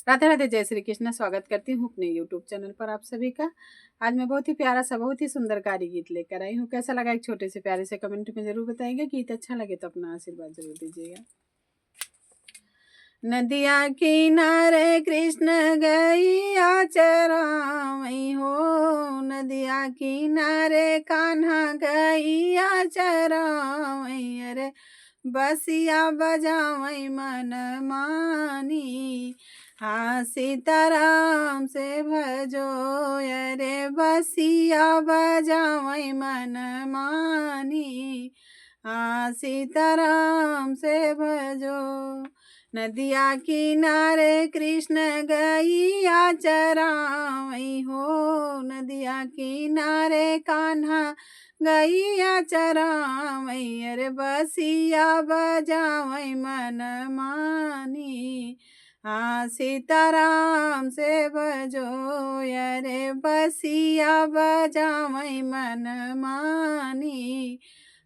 राधे राधे, जय श्री कृष्ण। स्वागत करती हूँ अपने YouTube चैनल पर आप सभी का। आज मैं बहुत ही प्यारा सा, बहुत ही सुंदरकारी गीत लेकर आई हूँ। कैसा लगा एक छोटे से प्यारे से कमेंट में जरूर बताएंगे। गीत अच्छा लगे तो अपना आशीर्वाद जरूर दीजिएगा। नदिया किनारे कृष्ण गैया चरावई हो, नदिया किनारे कान्हा गैया चरावई, अरे बसिया बजावई मन मानी। हाँ सीताराम से भजो, अरे बसिया बजावई मन मानी। हाँ सीताराम से भजो। नदिया किनारे कृष्ण गैया चरावई हो, नदिया किनारे कान्हा गैया चरावई, अरे बसिया बजावई मन मानी। हाँ सीताराम से भजो, अरे बसिया बजावई मन मानी।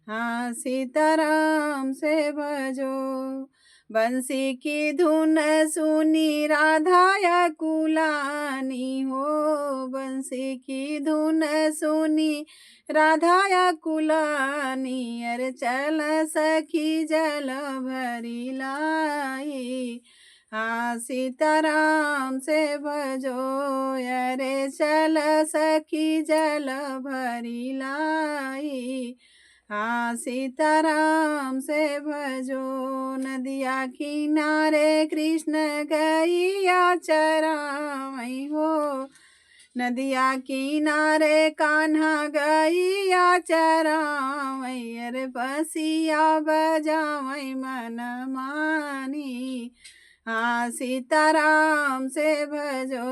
हाँ सीताराम से भजो। बंसी की धुन सुनी राधा या कुलानी हो, बंसी की धुन सुनी राधा या कुलानी, अरे चल सखी जल भरी लाई। हाँ सीताराम से भजो, अरे चल सखी जल भरी लाई। हाँ सीताराम से भजो। नदिया किनारे कृष्ण गैया चरावई हो, नदिया किनारे कान्हा गैया चरावई, अरे बसिया बजावई मन मानी। हाँ सीताराम से भजो,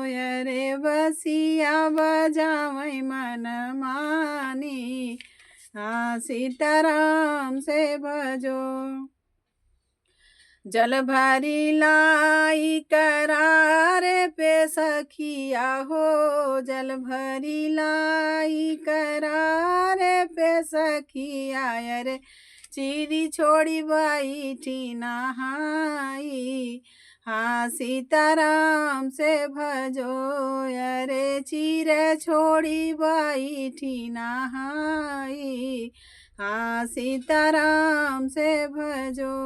अरे बसिया बजावई मन मानी। हाँ सीताराम से भजो। जल भरी लाई करार पे सखिया हो, जल भरी लाई करार पे सखिया, अरे चीरी छोड़ी बैठी नहाई। हाँ सीताराम से भजो, अरे चीर छोड़ी बैठी नहाई। हाँ सीताराम से भजो।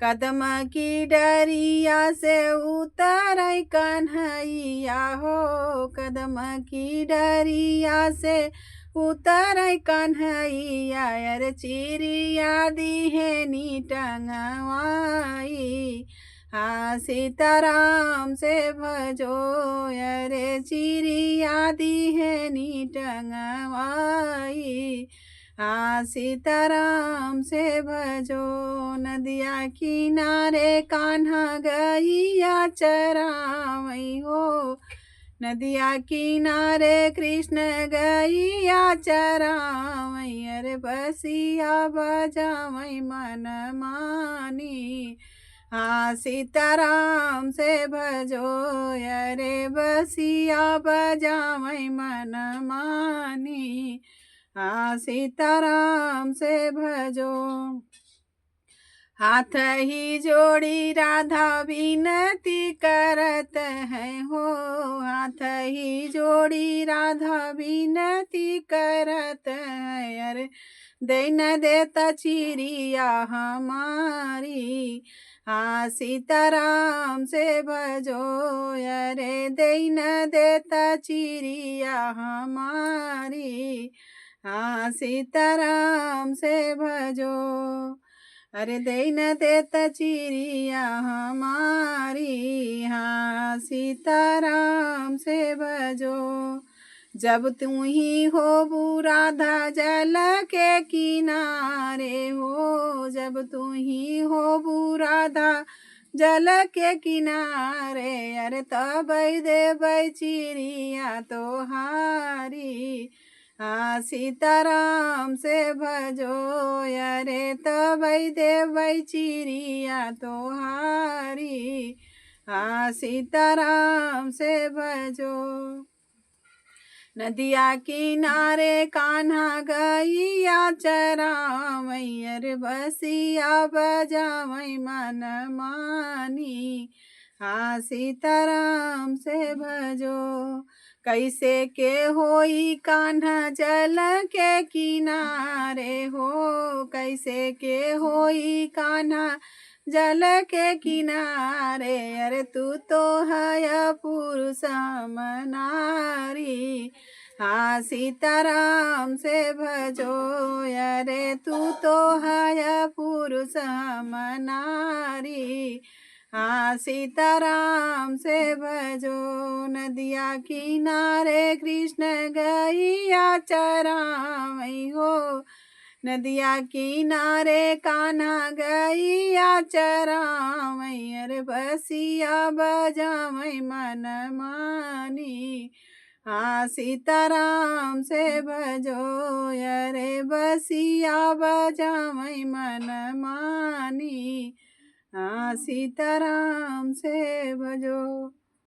कदम की डरिया से उतर कन्हैया हो, कदम की डरिया से उतर कन्हैया, अरे चिड़िया दिहेनी टंगवाई। हाँ सीताराम से भजो, अरे चिड़िया दिहेनी टंगवाई। हाँ सीताराम से भजो। नदिया किनारे कान्हा गैया चरावई हो, नदिया किनारे कृष्ण गैया चरावई, अरे बसिया बजावई मन मानी। हाँ सीताराम से भजो, अरे बसिया बजावई मन मानी। हाँ सीताराम से भजो। हाथ ही जोड़ी राधा विनती करत है हो, हाथ ही जोड़ी राधा विनती करत है, अरे दैन देता चिड़िया हमारी। हाँ सीताराम से भजो, अरे दैन देता चिड़िया हमारी। हाँ सीताराम से भजो, अरे दैन देता चिड़िया हमारी। हाँ सीताराम से भजो। जब तू ही हो राधा जल के किनारे हो, जब तू ही हो राधा जल के किनारे, अरे तब देबै चिड़िया तोहारी। हाँ सीताराम से भजो, अरे तबै देबै चिड़िया तोहारी। हाँ सीताराम से भजो। नदिया किनारे कान्हा गैया चरावई, अरे बसिया बजावई मन मानी। हाँ सीताराम से भजो। कैसे के होई कान्हा जल के किनारे हो, कैसे के होई कान्हा जल के किनारे। अरे तू तो है पुरुष नारी, हाँ सीताराम से भजो। अरे तू तो है पुरुष नारी, हाँ सीताराम से भजो। नदिया किनारे कृष्ण गैया चरावई हो, नदिया किनारे कान्हा गैया चरावई। अरे बसिया बजावई मन मानी, हाँ सीताराम से भजो। अरे बसिया बजावई मन मानी, हाँ सीताराम से भजो।